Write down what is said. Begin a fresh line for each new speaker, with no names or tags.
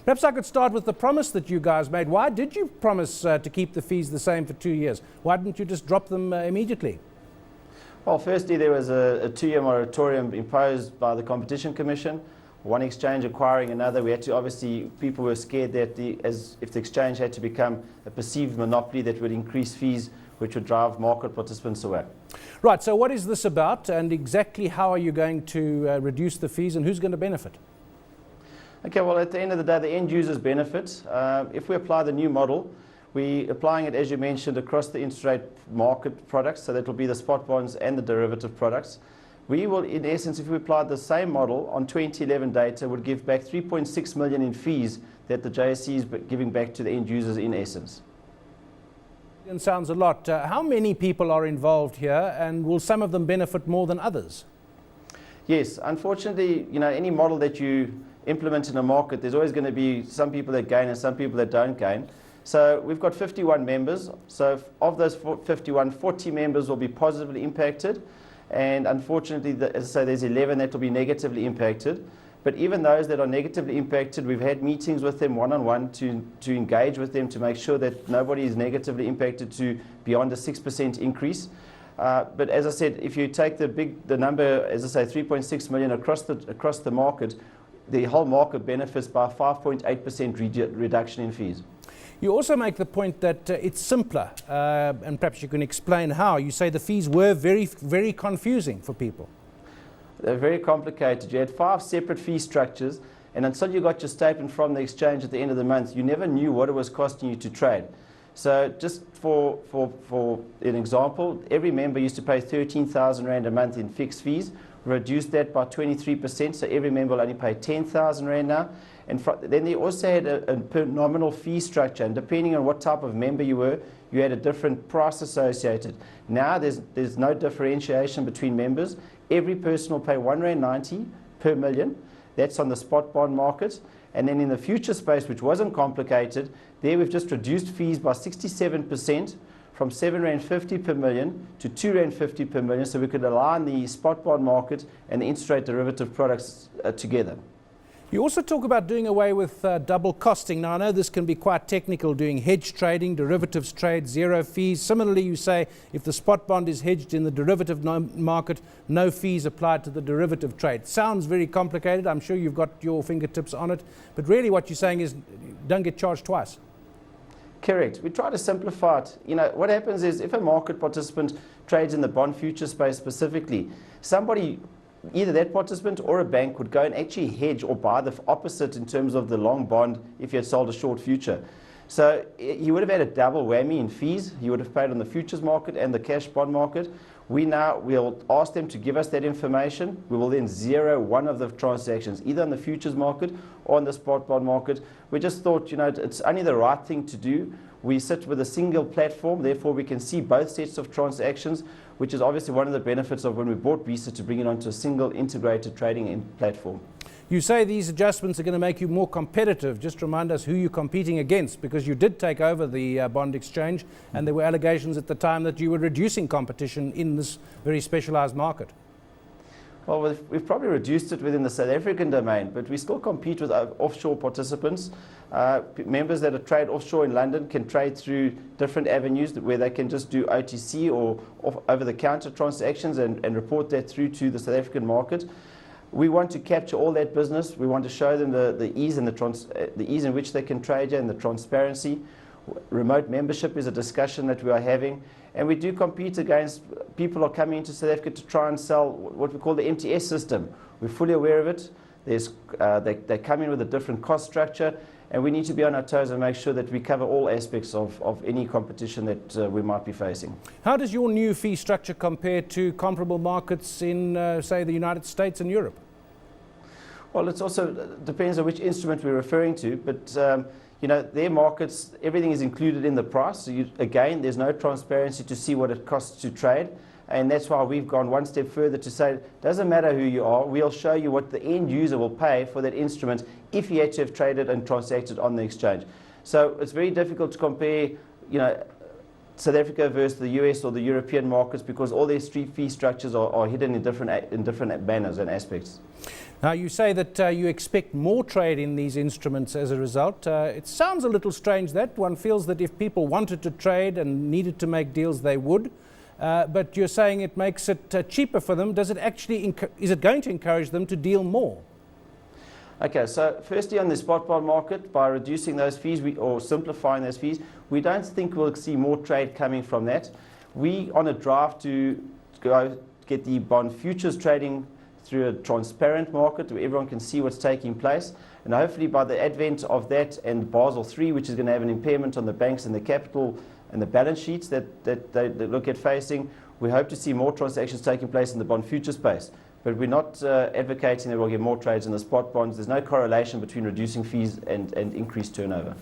Perhaps I could start with the promise that you guys made. Why did you promise to keep the fees the same for 2 years? Why didn't you just drop them immediately?
Well, firstly, there was a 2-year moratorium imposed by the Competition Commission, one exchange acquiring another. We had to, obviously, people were scared that if the exchange had to become a perceived monopoly, that would increase fees, which would drive market participants away.
Right, so what is this about, and exactly how are you going to reduce the fees, and who's going to benefit?
Okay, well, at the end of the day, the end users benefit. If we apply the new model, we're applying it, as you mentioned, across the interest rate market products, so that will be the spot bonds and the derivative products. We will, in essence, if we applied the same model on 2011 data, would give back 3.6 million in fees that the JSE is giving back to the end users in essence.
It sounds a lot. How many people are involved here, and will some of them benefit more than others?
Yes, unfortunately, any model that you implement in a market, there's always going to be some people that gain and some people that don't gain. So we've got 51 members. So of those 51, 40 members will be positively impacted. And unfortunately, as I say, there's 11 that will be negatively impacted. But even those that are negatively impacted, we've had meetings with them one-on-one to engage with them to make sure that nobody is negatively impacted to beyond a 6% increase. But as I said, if you take the number, as I say, 3.6 million across the market, the whole market benefits by a 5.8% reduction in fees.
You also make the point that it's simpler, and perhaps you can explain how. You say the fees were very, very confusing for people.
They're very complicated. You had 5 separate fee structures, and until you got your statement from the exchange at the end of the month, you never knew what it was costing you to trade. So just for an example, every member used to pay 13,000 Rand a month in fixed fees. We reduced that by 23%, so every member will only pay 10,000 Rand now. And then they also had a nominal fee structure, and depending on what type of member you were, you had a different price associated. Now there's no differentiation between members. Every person will pay R1.90 per million. That's on the spot bond market. And then in the future space, which wasn't complicated, there we've just reduced fees by 67%, from R7.50 per million to R2.50 per million, so we could align the spot bond market and the interest rate derivative products together.
You also talk about doing away with double costing. Now, I know this can be quite technical, doing hedge trading, derivatives trade, zero fees. Similarly, you say if the spot bond is hedged in the derivative market, no fees applied to the derivative trade. Sounds very complicated. I'm sure you've got your fingertips on it. But really what you're saying is don't get charged twice.
Correct. We try to simplify it. What happens is if a market participant trades in the bond future space specifically, somebody, either that participant or a bank, would go and actually hedge or buy the opposite in terms of the long bond if you had sold a short future. So you would have had a double whammy in fees. You would have paid on the futures market and the cash bond market. We'll ask them to give us that information. We will then zero one of the transactions, either on the futures market or on the spot bond market. We just thought, it's only the right thing to do. We sit with a single platform, therefore we can see both sets of transactions, which is obviously one of the benefits of when we bought BESA, to bring it onto a single integrated trading platform.
You say these adjustments are going to make you more competitive. Just remind us who you're competing against, because you did take over the bond exchange, and there were allegations at the time that you were reducing competition in this very specialized market.
Well, we've probably reduced it within the South African domain, but we still compete with offshore participants. Members that trade offshore in London can trade through different avenues where they can just do OTC or over-the-counter transactions and report that through to the South African market. We want to capture all that business. We want to show them the ease and the ease in which they can trade and the transparency. Remote membership is a discussion that we are having, and we do compete against people who are coming into South Africa to try and sell what we call the MTS system. We're fully aware of it. They come in with a different cost structure, and we need to be on our toes and make sure that we cover all aspects of any competition that we might be facing.
How does your new fee structure compare to comparable markets in, say, the United States and Europe?
Well, it also depends on which instrument we're referring to, but their markets, everything is included in the price. So again, there's no transparency to see what it costs to trade. And that's why we've gone one step further to say, it doesn't matter who you are, we'll show you what the end user will pay for that instrument if he had to have traded and transacted on the exchange. So it's very difficult to compare, South Africa versus the US or the European markets, because all their street fee structures are hidden in different manners and aspects.
Now, you say that you expect more trade in these instruments as a result. It sounds a little strange that one feels that if people wanted to trade and needed to make deals, they would. But you're saying it makes it cheaper for them. Does it actually, is it going to encourage them to deal more?
Okay, so firstly on the spot bond market, by reducing those fees or simplifying those fees, we don't think we'll see more trade coming from that. We on a drive to go get the bond futures trading through a transparent market where everyone can see what's taking place. And hopefully by the advent of that and Basel III, which is going to have an impairment on the banks and the capital and the balance sheets that they look at facing, we hope to see more transactions taking place in the bond future space. But we're not advocating that we'll get more trades in the spot bonds. There's no correlation between reducing fees and increased turnover.